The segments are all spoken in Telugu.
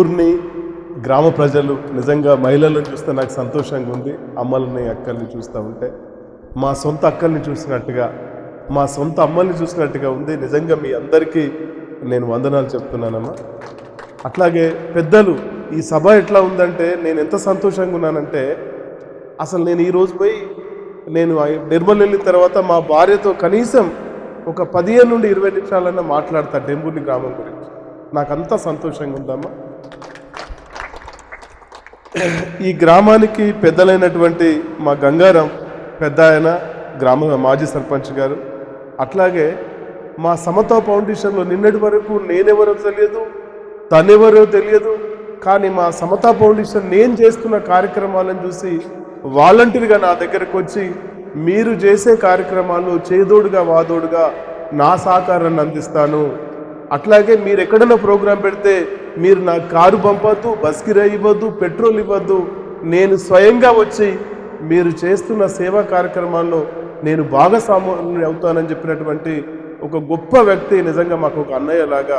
ఊరిని గ్రామ ప్రజలు నిజంగా మహిళలను చూస్తే నాకు సంతోషంగా ఉంది. అమ్మలని అక్కల్ని చూస్తూ ఉంటే మా సొంత అక్కల్ని చూసినట్టుగా, మా సొంత అమ్మల్ని చూసినట్టుగా ఉంది. నిజంగా మీ అందరికీ నేను వందనాలు చెప్తున్నానమ్మా. అట్లాగే పెద్దలు, ఈ సభ ఎట్లా ఉందంటే నేను ఎంత సంతోషంగా ఉన్నానంటే, అసలు నేను ఈరోజు పోయి నేను నిర్మల్ వెళ్ళిన తర్వాత మా భార్యతో కనీసం ఒక 15 నుండి 20 నిమిషాలన్నా మాట్లాడతా డెంబుని గ్రామం గురించి. నాకు అంతా సంతోషంగా ఉందమ్మా. ఈ గ్రామానికి పెద్దలైనటువంటి మా గంగారం పెద్ద ఆయన, గ్రామ మాజీ సర్పంచ్ గారు, అట్లాగే మా సమతా ఫౌండేషన్లో నిన్నటి వరకు నేనెవరో తెలియదు, తనెవరో తెలియదు, కానీ మా సమతా ఫౌండేషన్ నేను చేస్తున్న కార్యక్రమాలను చూసి వాలంటీర్గా నా దగ్గరకు వచ్చి మీరు చేసే కార్యక్రమాలు చేదోడుగా వాదోడుగా నా సహకారాన్ని అందిస్తాను, అట్లాగే మీరు ఎక్కడైనా ప్రోగ్రాం పెడితే మీరు నాకు కారు పంపొద్దు, బస్ కిరాయి ఇవ్వద్దు, పెట్రోల్ ఇవ్వద్దు, నేను స్వయంగా వచ్చి మీరు చేస్తున్న సేవా కార్యక్రమాల్లో నేను భాగస్వామ్యం అవుతానని చెప్పినటువంటి ఒక గొప్ప వ్యక్తి నిజంగా మాకు ఒక అన్నయ్య లాగా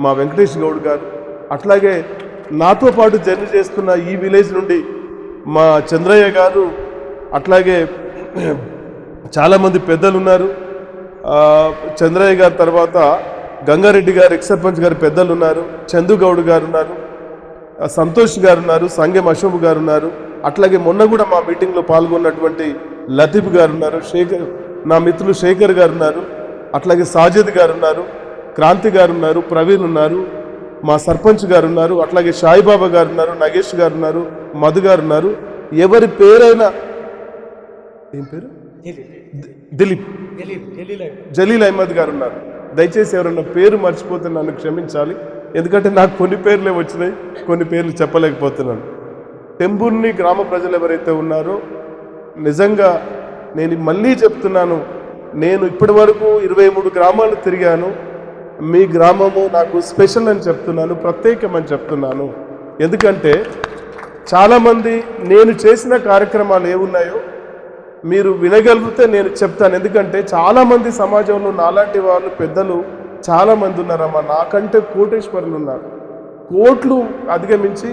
మా వెంకటేష్ గౌడ్ గారు. అట్లాగే నాతో పాటు జర్నీ చేస్తున్న ఈ విలేజ్ నుండి మా చంద్రయ్య గారు, అట్లాగే చాలామంది పెద్దలు ఉన్నారు. చంద్రయ్య గారి తర్వాత గంగారెడ్డి గారు, ఎక్స్ సర్పంచ్ గారు పెద్దలు ఉన్నారు, చందు గౌడ్ గారు ఉన్నారు, సంతోష్ గారు ఉన్నారు, సంగెం అశోక్ గారు ఉన్నారు. అట్లాగే మొన్న కూడా మా మీటింగ్లో పాల్గొన్నటువంటి లతీఫ్ గారు ఉన్నారు, శేఖర్, నా మిత్రులు శేఖర్ గారు ఉన్నారు, అట్లాగే సాజిద్ గారు ఉన్నారు, క్రాంతి గారు ఉన్నారు, ప్రవీణ్ ఉన్నారు, మా సర్పంచ్ గారు ఉన్నారు, అట్లాగే సాయిబాబా గారు ఉన్నారు, నగేష్ గారు ఉన్నారు, మధు గారు ఉన్నారు. ఎవరి పేరైనా, ఏం పేరు, దిలీప్, జలీల్ అహ్మద్ గారు ఉన్నారు. దయచేసి ఎవరన్నా పేరు మర్చిపోతే నన్ను క్షమించాలి, ఎందుకంటే నాకు కొన్ని పేర్లే వచ్చినాయి, కొన్ని పేర్లు చెప్పలేకపోతున్నాను. టెంబుర్ని గ్రామ ప్రజలు ఎవరైతే ఉన్నారో నిజంగా నేను మళ్ళీ చెప్తున్నాను, నేను ఇప్పటి వరకు 23 గ్రామాలు తిరిగాను. మీ గ్రామము నాకు స్పెషల్ అని చెప్తున్నాను, ప్రత్యేకమని చెప్తున్నాను. ఎందుకంటే చాలామంది నేను చేసిన కార్యక్రమాలు ఏమున్నాయో మీరు వినగలిగితే నేను చెప్తాను. ఎందుకంటే చాలామంది సమాజంలో నాలాంటి వాళ్ళు పెద్దలు చాలామంది ఉన్నారమ్మా, నాకంటే కోటేశ్వరులు ఉన్నారు. కోట్లు అధిగమించి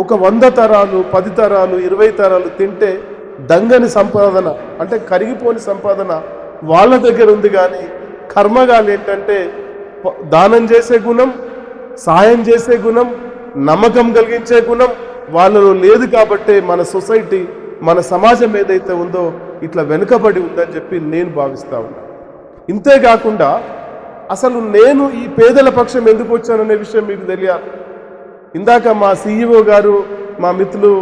ఒక 100 తరాలు, 10 తరాలు, 20 తరాలు తింటే దంగని సంపాదన, అంటే కరిగిపోని సంపాదన వాళ్ళ దగ్గర ఉంది. కానీ కర్మగాలు ఏంటంటే దానం చేసే గుణం, సాయం చేసే గుణం, నమ్మకం కలిగించే గుణం వాళ్ళలో లేదు. కాబట్టే మన సొసైటీ, మన సమాజం ఏదైతే ఉందో ఇట్లా వెనుకబడి ఉందని చెప్పి నేను భావిస్తా ఉన్నా. ఇంతేకాకుండా అసలు నేను ఈ పేదల పక్షం ఎందుకు వచ్చాననే విషయం మీకు తెలియాలి. ఇందాక మా CEO గారు, మా మిత్రులు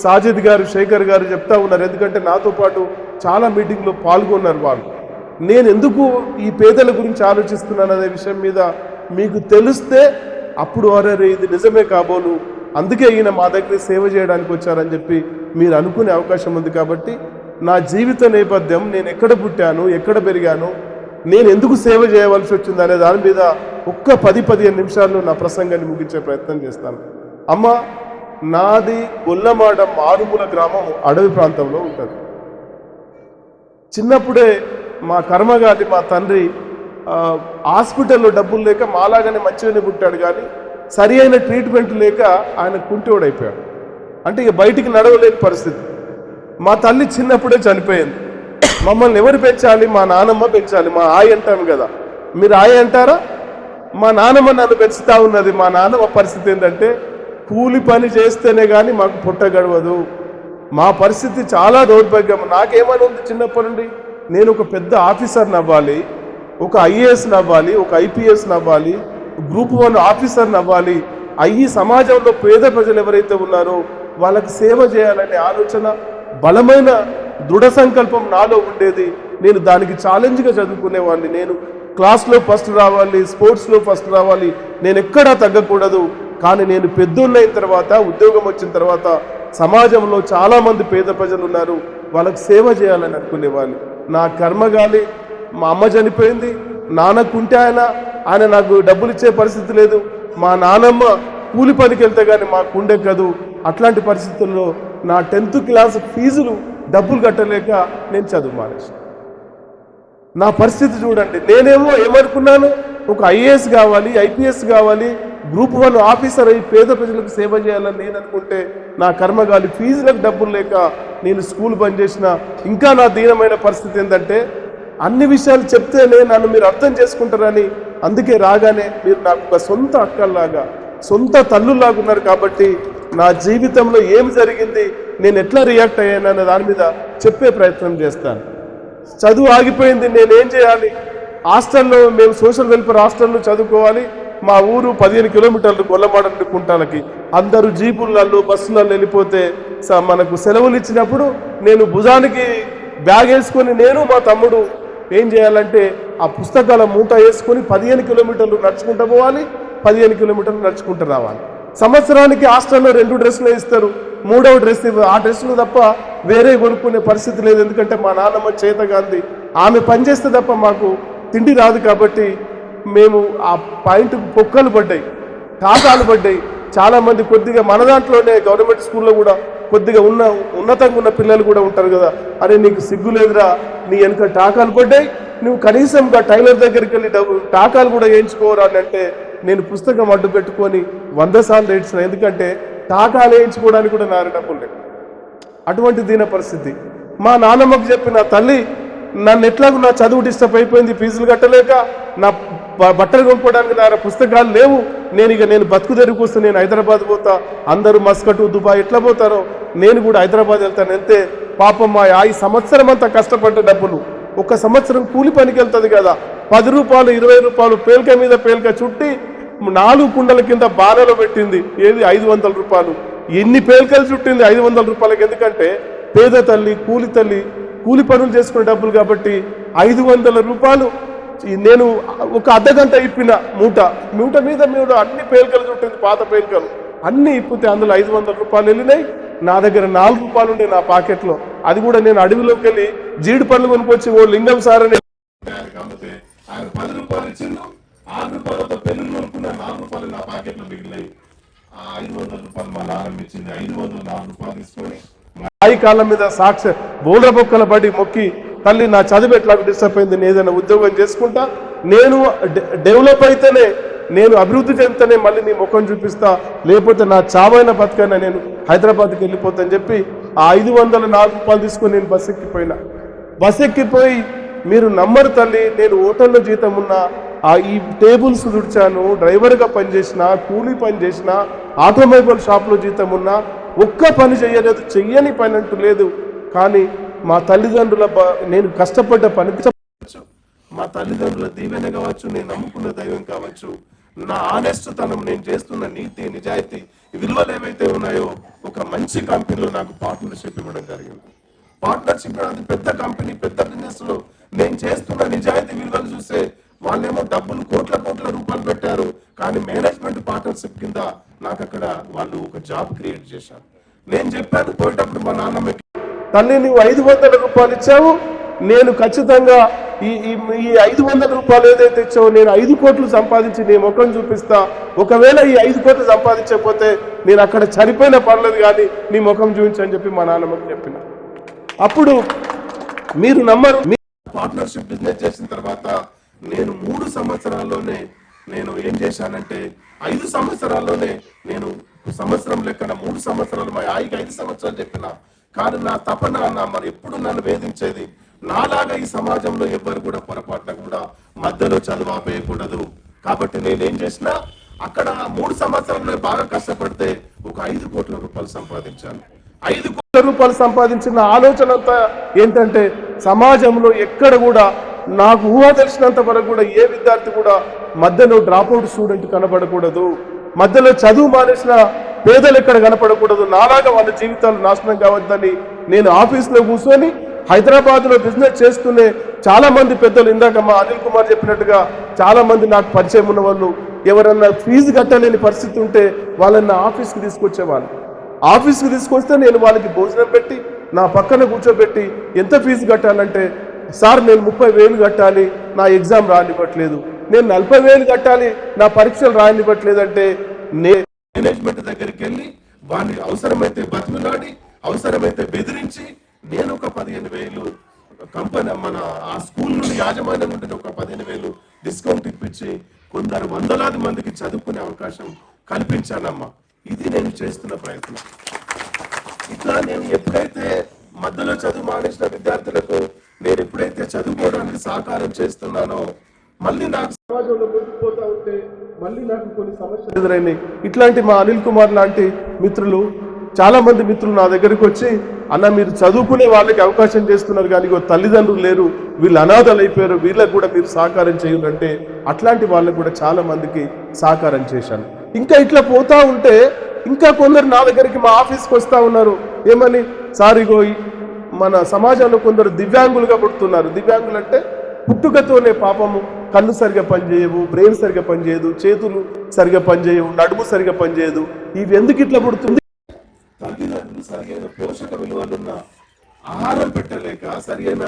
సాజిద్ గారు, శేఖర్ గారు చెప్తా ఉన్నారు, ఎందుకంటే నాతో పాటు చాలా మీటింగ్లో పాల్గొన్నారు వాళ్ళు. నేను ఎందుకు ఈ పేదల గురించి ఆలోచిస్తున్నాను అనే విషయం మీద మీకు తెలిస్తే అప్పుడు అరే ఇది నిజమే కాబోలు, అందుకే ఈయన మా దగ్గర సేవ చేయడానికి వచ్చారని చెప్పి మీరు అనుకునే అవకాశం ఉంది. కాబట్టి నా జీవిత నేపథ్యం, నేను ఎక్కడ పుట్టాను, ఎక్కడ పెరిగాను, నేను ఎందుకు సేవ చేయవలసి వచ్చింది అనే దాని మీద ఒక్క 10-15 నిమిషాల్లో నా ప్రసంగాన్ని ముగించే ప్రయత్నం చేస్తాను. అమ్మ, నాది గొల్లమాడ మారుమూల గ్రామం, అడవి ప్రాంతంలో ఉంటుంది. చిన్నప్పుడే మా కర్మగాలి, మా తండ్రి హాస్పిటల్లో డబ్బులు లేక మాలాగానే మంచిగానే పుట్టాడు, కానీ సరి అయిన ట్రీట్మెంట్ లేక ఆయన కుంటోడైపోయాడు. అంటే ఇక బయటికి నడవలేని పరిస్థితి. మా తల్లి చిన్నప్పుడే చనిపోయింది. మమ్మల్ని ఎవరు పెంచాలి? మా నానమ్మ పెంచాలి. మా ఆయ అంటాం కదా, మీరు ఆయ అంటారా? మా నానమ్మ నన్ను పెంచుతా ఉన్నది. మా నాన్నమ్మ పరిస్థితి ఏంటంటే కూలి పని చేస్తేనే కానీ మాకు పుట్ట గడవదు. మా పరిస్థితి చాలా దౌర్భాగ్యం. నాకేమని ఉంది చిన్నప్పటి నుండి, నేను ఒక పెద్ద ఆఫీసర్ని అవ్వాలి, ఒక IASని అవ్వాలి, ఒక IPSని అవ్వాలి, Group 1 ఆఫీసర్ని అవ్వాలి, అయ్యి సమాజంలో పేద ప్రజలు ఎవరైతే ఉన్నారో వాళ్ళకి సేవ చేయాలనే ఆలోచన, బలమైన దృఢ సంకల్పం నాలో ఉండేది. నేను దానికి ఛాలెంజ్గా చదువుకునేవాడిని. నేను క్లాస్లో ఫస్ట్ రావాలి, స్పోర్ట్స్లో ఫస్ట్ రావాలి, నేను ఎక్కడా తగ్గకూడదు. కానీ నేను పెద్దోళ్ళైన తర్వాత, ఉద్యోగం వచ్చిన తర్వాత సమాజంలో చాలామంది పేద ప్రజలు ఉన్నారు, వాళ్ళకి సేవ చేయాలని అనుకునేవాళ్ళు. నా కర్మగాలి, మా అమ్మ చనిపోయింది, నాన్నకుంటే ఆయన నాకు డబ్బులు ఇచ్చే పరిస్థితి లేదు. మా నానమ్మ కూలి పనికి వెళ్తే కానీ మాకు ఉండే కదూ. అట్లాంటి పరిస్థితుల్లో నా 10th క్లాస్ ఫీజులు డబ్బులు కట్టలేక నేను చదువు మానేసి. నా పరిస్థితి చూడండి. నేనేమో ఏమనుకున్నాను, ఒక IAS కావాలి, IPS కావాలి, గ్రూప్ 1 ఆఫీసర్ అయి పేద ప్రజలకు సేవ చేయాలని నేను అనుకుంటే నా కర్మగాలి ఫీజులకు డబ్బులు లేక నేను స్కూల్ బంద్ చేసిన. ఇంకా నా దీనమైన పరిస్థితి ఏంటంటే అన్ని విషయాలు చెప్తేనే నన్ను మీరు అర్థం చేసుకుంటారని, అందుకే రాగానే మీరు నాకు ఒక సొంత అక్కల్లాగా సొంత తల్లులాగా ఉన్నారు. కాబట్టి నా జీవితంలో ఏం జరిగింది, నేను ఎట్లా రియాక్ట్ అయ్యాను అన్న దాని మీద చెప్పే ప్రయత్నం చేస్తాను. చదువు ఆగిపోయింది, నేనేం చేయాలి? హాస్టల్లో మేము సోషల్ వెల్ఫేర్ హాస్టల్లో చదువుకోవాలి. మా ఊరు 15 కిలోమీటర్లు గొల్లమాడ కుంటాలకి. అందరూ జీపులలో బస్సులలో వెళ్ళిపోతే మనకు సెలవులు ఇచ్చినప్పుడు నేను భుజానికి బ్యాగ్ వేసుకొని నేను మా తమ్ముడు ఏం చేయాలంటే ఆ పుస్తకాల మూట వేసుకొని 15 కిలోమీటర్లు నడుచుకుంటూ పోవాలి, 15 కిలోమీటర్లు నడుచుకుంటూ రావాలి. సంవత్సరానికి హాస్టల్లో 2 డ్రెస్సులు ఇస్తారు, 3వ డ్రెస్ ఆ డ్రెస్సులు తప్ప వేరే కొనుక్కునే పరిస్థితి లేదు. ఎందుకంటే మా నాన్నమ్మ చేతగాంది, ఆమె పనిచేస్తే తప్ప మాకు తిండి రాదు. కాబట్టి మేము ఆ పాయింట్ పొక్కలు పడ్డాయి, టాటాలు పడ్డాయి. చాలామంది కొద్దిగా మన దాంట్లోనే గవర్నమెంట్ స్కూల్లో కూడా కొద్దిగా ఉన్నతంగా ఉన్న పిల్లలు కూడా ఉంటారు కదా, అరే నీకు సిగ్గు లేదురా, నీ వెనుక టాకాలు పడ్డాయి, నువ్వు కనీసంగా టైలర్ దగ్గరికి వెళ్ళి టాకాలు కూడా వేయించుకోరా అని అంటే నేను పుస్తకం అడ్డు పెట్టుకొని 100 సార్లు ఏడ్చిన. ఎందుకంటే టాకాలు వేయించుకోవడానికి కూడా నా డబ్బులు లేవు. అటువంటి దీన పరిస్థితి. మా నాన్నమ్మకు చెప్పిన తల్లి నన్ను ఎట్లాగో నా చదువు డిస్టర్బ్ అయిపోయింది, ఫీజులు కట్టలేక నా బట్టలు కొనుక్కోవడానికి నా పుస్తకాలు లేవు, నేను బతుకు తెరుగు వస్తే నేను హైదరాబాద్ పోతా, అందరూ మస్కట్ దుబాయ్ ఎట్లా పోతారో నేను కూడా హైదరాబాద్ వెళ్తాను. అంతే పాపం మా ఈ సంవత్సరం అంతా కష్టపడ్డ డబ్బులు ఒక సంవత్సరం కూలి పనికి వెళ్తుంది కదా, 10 రూపాయలు 20 రూపాయలు పేలిక మీద పేలిక చుట్టి 4 కుండల కింద బాణలో పెట్టింది. ఏది 500 రూపాయలు. ఎన్ని పేలికలు చుట్టింది 500 రూపాయలకి? ఎందుకంటే పేద తల్లి కూలి పనులు చేసుకునే డబ్బులు కాబట్టి 500 రూపాయలు నేను ఒక అర్ధగంట ఇప్పిన మూట మీద అన్ని పేలికలు చుట్టింది, పాత పేలికలు అన్ని ఇప్పితే అందులో 500 రూపాయలు వెళ్ళినాయి. నా దగ్గర 4 రూపాయలు ఉండే నా పాకెట్లో. అది కూడా నేను అడవిలోకి వెళ్ళి జీడి పండ్లు కొనుక్కొచ్చి ఓ లింగం సార్ అని 10 రూపాయలు ఇచ్చిండు, 6 రూపాయలతో పెన్నులు కొనుక్కున్నా, 4 రూపాయలు నా పాకెట్లో మిగిలినాయి. 500 రూపాయలు మా నాన్న ఇచ్చింది, 504 రూపాయలు తీసుకొని రాయి కాళ్ళ మీద సాక్షి బోల్ర బొక్కల పడి మొక్కి, తల్లి నా చదువు ఎట్లా డిస్టర్బ్ అయింది, నేను ఏదైనా ఉద్యోగం చేసుకుంటా, నేను డెవలప్ అయితేనే, నేను అభివృద్ధి చెందితేనే మళ్ళీ నీ ముఖం చూపిస్తా, లేకపోతే నా చావైన బతుకైనా నేను హైదరాబాద్కి వెళ్ళిపోతానని చెప్పి ఆ 504 రూపాయలు తీసుకొని నేను బస్ ఎక్కిపోయి మీరు నమ్మరు తల్లి, నేను హోటల్లో జీతం ఉన్నా, ఈ టేబుల్స్ తుడిచాను, డ్రైవర్గా పనిచేసిన, కూలీ పని చేసిన, ఆటోమొబైల్ షాప్లో జీతం ఉన్నా, ఒక్క పని చేయలేదు, చెయ్యని పని అంటూ లేదు. కానీ మా తల్లిదండ్రుల నేను కష్టపడ్డ పని, మా తల్లిదండ్రుల దీవెన కావచ్చు, నేను నమ్ముకున్న దైవం కావచ్చు, నా ఆనెస్ట్ తనం, నేను చేస్తున్న నీతి నిజాయితీ విలువలు ఏవైతే ఉన్నాయో ఒక మంచి కంపెనీలో నాకు పార్ట్నర్షిప్ ఇవ్వడం జరిగింది. పార్ట్నర్షిప్ అది పెద్ద కంపెనీ, పెద్ద బిజినెస్ లో నేను చేస్తున్న నిజాయితీ విలువలు చూస్తే వాళ్ళేమో డబ్బులు కోట్ల రూపాయలు పెట్టారు, కానీ మేనేజ్మెంట్ పార్ట్నర్షిప్ కింద నాకు అక్కడ వాళ్ళు ఒక జాబ్ క్రియేట్ చేశారు. నేను చెప్పాను పోయేటప్పుడు మా నాన్నమ్మకి, తల్లి నువ్వు 500 రూపాయలు ఇచ్చావు, నేను ఖచ్చితంగా ఈ 500 రూపాయలు ఏదైతే ఇచ్చావో నేను 5 కోట్లు సంపాదించి నీ ముఖం చూపిస్తా. ఒకవేళ ఈ 5 కోట్లు సంపాదించకపోతే నేను అక్కడ చనిపోయిన పర్లేదు కానీ నీ ముఖం చూపించని చెప్పి మా నాన్నమ్మకి చెప్పిన. అప్పుడు మీరు నమ్మరు, పార్ట్నర్షిప్ బిజినెస్ చేసిన తర్వాత నేను 3 సంవత్సరాల్లోనే నేను ఏం చేశానంటే 5 సంవత్సరాల్లోనే నేను సంవత్సరం లెక్కన 3 సంవత్సరాలు మా ఆయికి 5 సంవత్సరాలు చెప్పిన. కానీ నా తపన మరి ఎప్పుడు నన్ను వేధించేది, నాలాగా ఈ సమాజంలో ఎవ్వరు కూడా పొరపాటున కూడా మధ్యలో చదువు ఆపేయకూడదు. కాబట్టి నేనేం చేసినా అక్కడ 3 సంవత్సరాల్లో బాగా కష్టపడితే ఒక 5 కోట్ల రూపాయలు సంపాదించాను. 5 కోట్ల రూపాయలు సంపాదించిన ఆలోచన అంతా ఏంటంటే సమాజంలో ఎక్కడ కూడా నాకు ఊహ తెలిసినంత వరకు కూడా ఏ విద్యార్థి కూడా మధ్యలో డ్రాప్అవుట్ స్టూడెంట్ కనబడకూడదు, మధ్యలో చదువు మానేసిన పేదలు ఎక్కడ కనపడకూడదు, నాలాగా వాళ్ళ జీవితాలు నాశనం కావద్దని నేను ఆఫీస్లో కూర్చొని హైదరాబాద్లో బిజినెస్ చేస్తూనే చాలా మంది పెద్దలు, ఇందాక మా అనిల్ కుమార్ చెప్పినట్టుగా చాలా మంది నాకు పరిచయం ఉన్న వాళ్ళు ఎవరన్నా ఫీజు కట్టలేని పరిస్థితి ఉంటే వాళ్ళని నా ఆఫీస్కి తీసుకొచ్చేవాళ్ళు. ఆఫీస్కి తీసుకొస్తే నేను వాళ్ళకి భోజనం పెట్టి నా పక్కన కూర్చోబెట్టి ఎంత ఫీజు కట్టాలంటే, సార్ నేను 30,000 కట్టాలి, నా ఎగ్జామ్ రానివ్వట్లేదు, నేను 40,000 కట్టాలి, నా పరీక్షలు రానివ్వట్లేదు అంటే మేనేజ్మెంట్ దగ్గరికి వెళ్ళి వాడిని అవసరమైతే బతిమలాడి, అవసరమైతే బెదిరించి నేను ఒక 15,000 కంపెనీ మన ఆ స్కూల్ నుండి యాజమాన్యం నుండి ఒక 15,000 డిస్కౌంట్ ఇప్పించి కొందరు వందలాది మందికి చదువుకునే అవకాశం కల్పించానమ్మా. ఇది నేను చేస్తున్న ప్రయత్నం. ఇట్లా నేను ఎప్పుడైతే మధ్యలో చదువు మానేసిన విద్యార్థులకు నేను ఎప్పుడైతే చదువుకోవడానికి సహకారం చేస్తున్నానో మళ్ళీ నాకు సమాజంలో ముందుకుపోతా ఉంటే మళ్ళీ నాకు కొన్ని సమస్యలు ఎదురైనాయి. ఇట్లాంటి మా అనిల్ కుమార్ లాంటి మిత్రులు, చాలా మంది మిత్రులు నా దగ్గరికి వచ్చి, అన్న మీరు చదువుకునే వాళ్ళకి అవకాశం చేస్తున్నారు కానీ తల్లిదండ్రులు లేరు, వీళ్ళు అనాథలు అయిపోయారు, వీళ్ళకి కూడా మీరు సహకారం చేయాలంటే అట్లాంటి వాళ్ళకు కూడా చాలా మందికి సహకారం చేశాను. ఇంకా ఇట్లా పోతా ఉంటే ఇంకా కొందరు నా దగ్గరికి మా ఆఫీస్కి వస్తూ ఉన్నారు. ఏమని, సార్ ఇగో మన సమాజంలో కొందరు దివ్యాంగులుగా పుడుతున్నారు. దివ్యాంగులు అంటే పుట్టుకతోనే పాపము కళ్ళు సరిగా పనిచేయవు, బ్రెయిన్ సరిగా పనిచేయదు, చేతులు సరిగా పనిచేయవు, నడుము సరిగా పనిచేయదు. ఇవి ఎందుకు ఇట్లా పుడుతుంది? తల్లిదండ్రులు సరైన పోషక విలువలున్న ఆహారం పెట్టలేక, సరైన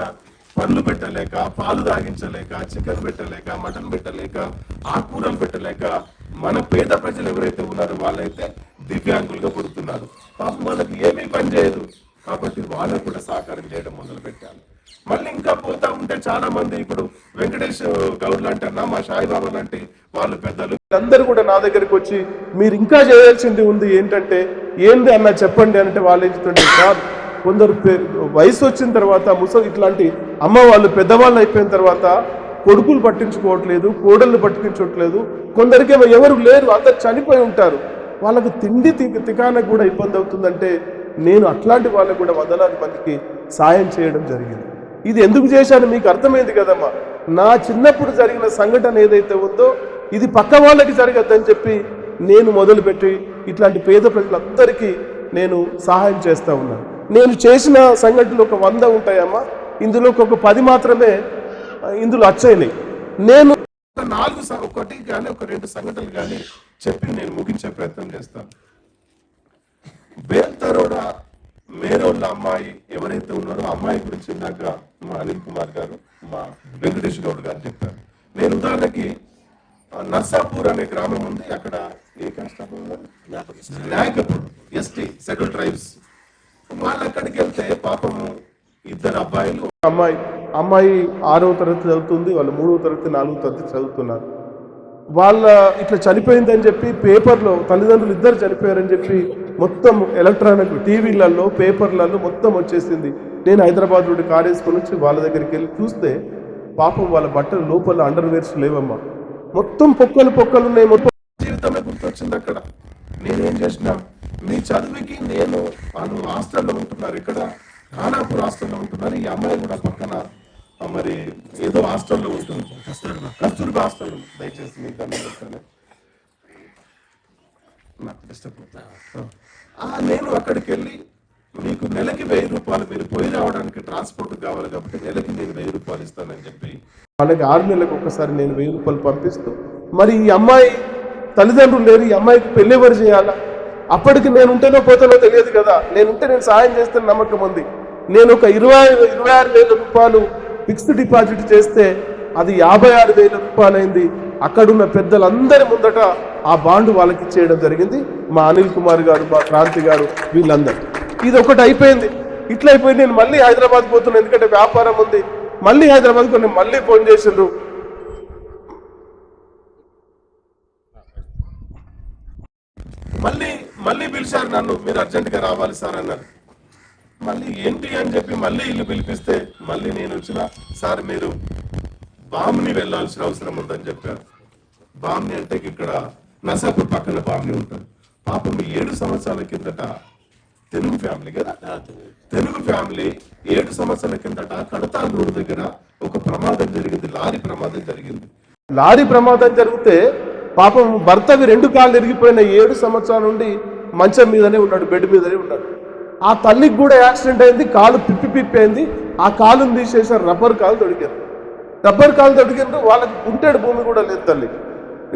పండ్లు పెట్టలేక, పాలు తాగించలేక, చికెన్ పెట్టలేక, మటన్ పెట్టలేక, ఆకుకూరలు పెట్టలేక మన పేద ప్రజలు ఎవరైతే ఉన్నారో వాళ్ళైతే దివ్యాంగులుగా పుడుతున్నారు. పాపం వాళ్ళకి ఏమీ పని చేయదు. కాబట్టి వాళ్ళకు కూడా సహకారం చేయడం మొదలు పెట్టాను. మళ్ళీ ఇంకా పోతా ఉంటే చాలా మంది, ఇప్పుడు వెంకటేష్ గౌడ్ లాంటి అన్న, మా సాయిబాబా లాంటి వాళ్ళు పెద్దలు అందరూ కూడా నా దగ్గరికి వచ్చి మీరు ఇంకా చేయాల్సింది ఉంది, ఏంటంటే ఏంది అన్న చెప్పండి అంటే వాళ్ళు ఏం చెప్తుంటే, సార్ కొందరు వయసు వచ్చిన తర్వాత ఇట్లాంటి అమ్మ వాళ్ళు పెద్దవాళ్ళు అయిపోయిన తర్వాత కొడుకులు పట్టించుకోవట్లేదు, కోడళ్ళు పట్టించుకోవట్లేదు, కొందరికేమో ఎవరు లేరు, అందరు చనిపోయి ఉంటారు, వాళ్ళకు తిండి తికానకు కూడా ఇబ్బంది అవుతుందంటే నేను అట్లాంటి వాళ్ళకు కూడా వందలాది మందికి సాయం చేయడం జరిగింది. ఇది ఎందుకు చేశాను మీకు అర్థమైంది కదమ్మా. నా చిన్నప్పుడు జరిగిన సంఘటన ఏదైతే ఉందో ఇది పక్క వాళ్ళకి జరగద్దని చెప్పి నేను మొదలుపెట్టి ఇట్లాంటి పేద ప్రజలందరికీ నేను సహాయం చేస్తూ ఉన్నాను. నేను చేసిన సంఘటనలు ఒక 100 ఉంటాయమ్మా, ఇందులో ఒక 10 మాత్రమే ఇందులో వచ్చాయి. నేను 1 కానీ ఒక 2 సంఘటనలు కానీ చెప్పి నేను ముగించే ప్రయత్నం చేస్తాను. బేల్తరోడా మేరోళ్ళ అమ్మాయి ఎవరైతే ఉన్నారో అమ్మాయి గురించి ఇందాక మా అనిల్ కుమార్ గారు, మా వెంకటేష్ గౌడ్ గారు చెప్పారు. నేను ఉదాహరణకి నర్సాపూర్ అనే గ్రామం ఉంది, అక్కడ ఏ నాయకపూర్ ఎస్టీ షెడ్యూల్ ట్రైబ్స్, వాళ్ళు అక్కడికి వెళ్తే పాపము 2 అబ్బాయిలు, అమ్మాయి 6వ తరగతి చదువుతుంది, వాళ్ళు 3వ తరగతి 4వ తరగతి చదువుతున్నారు. వాళ్ళ ఇట్లా చనిపోయిందని చెప్పి పేపర్లో తల్లిదండ్రులు 2 చనిపోయారని చెప్పి మొత్తం ఎలక్ట్రానిక్ టీవీలలో పేపర్లలో మొత్తం వచ్చేసింది. నేను హైదరాబాద్ నుండి కారు వేసుకొని వచ్చి వాళ్ళ దగ్గరికి వెళ్ళి చూస్తే పాపం వాళ్ళ బట్టలు లోపల అండర్వేర్స్ లేవమ్మా, మొత్తం పొక్కలు ఉన్నాయి. మొత్తం జీవితమే గుర్తొచ్చింది అక్కడ. నేనేం చేసిన, మీ చదువుకి నేను వాళ్ళు హాస్టల్లో ఉంటున్నారు, ఇక్కడ ఖానాపూర్ హాస్టల్లో ఉంటున్నారు, ఈ అమ్మాయి కూడా పక్కన మరి ఏదో హాస్టల్లో ఉంటుంది, కస్తూర్బా హాస్టల్. దయచేసి మీకు నాకు డిస్టర్బ్. నేను అక్కడికి వెళ్ళి మీకు నెలకి 1000 రూపాయలు, మీరు పోయి రావడానికి ట్రాన్స్పోర్ట్ కావాలి కాబట్టి నెలకి నేను 1000 రూపాయలు ఇస్తానని చెప్పి వాళ్ళకి 6 నెలలకు ఒకసారి నేను 1000 రూపాయలు పంపిస్తూ, మరి ఈ అమ్మాయి తల్లిదండ్రులు లేరు, ఈ అమ్మాయికి పెళ్లి ఎవరు చేయాలా? అప్పటికి నేను ఉంటేనో పోతానో తెలియదు కదా, నేనుంటే నేను సాయం చేస్తాను నమ్మకం ఉంది. నేను ఒక 26,000 రూపాయలు ఫిక్స్డ్ డిపాజిట్ చేస్తే అది 56,000 రూపాయలు అయింది. అక్కడున్న పెద్దలందరి ముందట ఆ బాండ్ వాళ్ళకి ఇచ్చేయడం జరిగింది. మా అనిల్ కుమార్ గారు, మా క్రాంతి గారు, వీళ్ళందరూ. ఇది ఒకటి అయిపోయింది. ఇట్లా అయిపోయి నేను మళ్ళీ హైదరాబాద్ పోతున్నాను, ఎందుకంటే వ్యాపారం ఉంది. మళ్ళీ హైదరాబాద్కు నేను మళ్ళీ ఫోన్ చేసిండ్రు, మళ్ళీ పిలిచారు నన్ను, మీరు అర్జెంటుగా రావాలి సార్ అన్నారు. మళ్ళీ ఏంటి అని చెప్పి మళ్ళీ ఇల్లు పిలిపిస్తే మళ్ళీ నేను వచ్చిన, సార్ మీరు బామ్ని వెళ్ళాల్సిన అవసరం ఉందని చెప్పారు. బామ్ని అంటే ఇక్కడ నర్సాపూర్ పక్కన బామ్ని ఉంటుంది. పాపం 7 సంవత్సరాల కిందట తెలుగు ఫ్యామిలీ కదా, తెలుగు ఫ్యామిలీ 7 సంవత్సరాల కిందట కడతాల్ రోడ్డు దగ్గర ఒక ప్రమాదం జరిగింది, లారీ ప్రమాదం జరిగింది. లారీ ప్రమాదం జరిగితే పాపం భర్తవి 2 కాళ్ళు ఇరిగిపోయిన 7 సంవత్సరాల నుండి మంచం మీదనే ఉన్నాడు, బెడ్ మీదనే ఉన్నాడు. ఆ తల్లికి కూడా యాక్సిడెంట్ అయింది, కాలు పిప్పి అయింది. ఆ కాలుని తీసేసారు, రబ్బర్ కాలు తొడిగారు. వాళ్ళకి గుంటెడు భూమి కూడా లేదు తల్లి.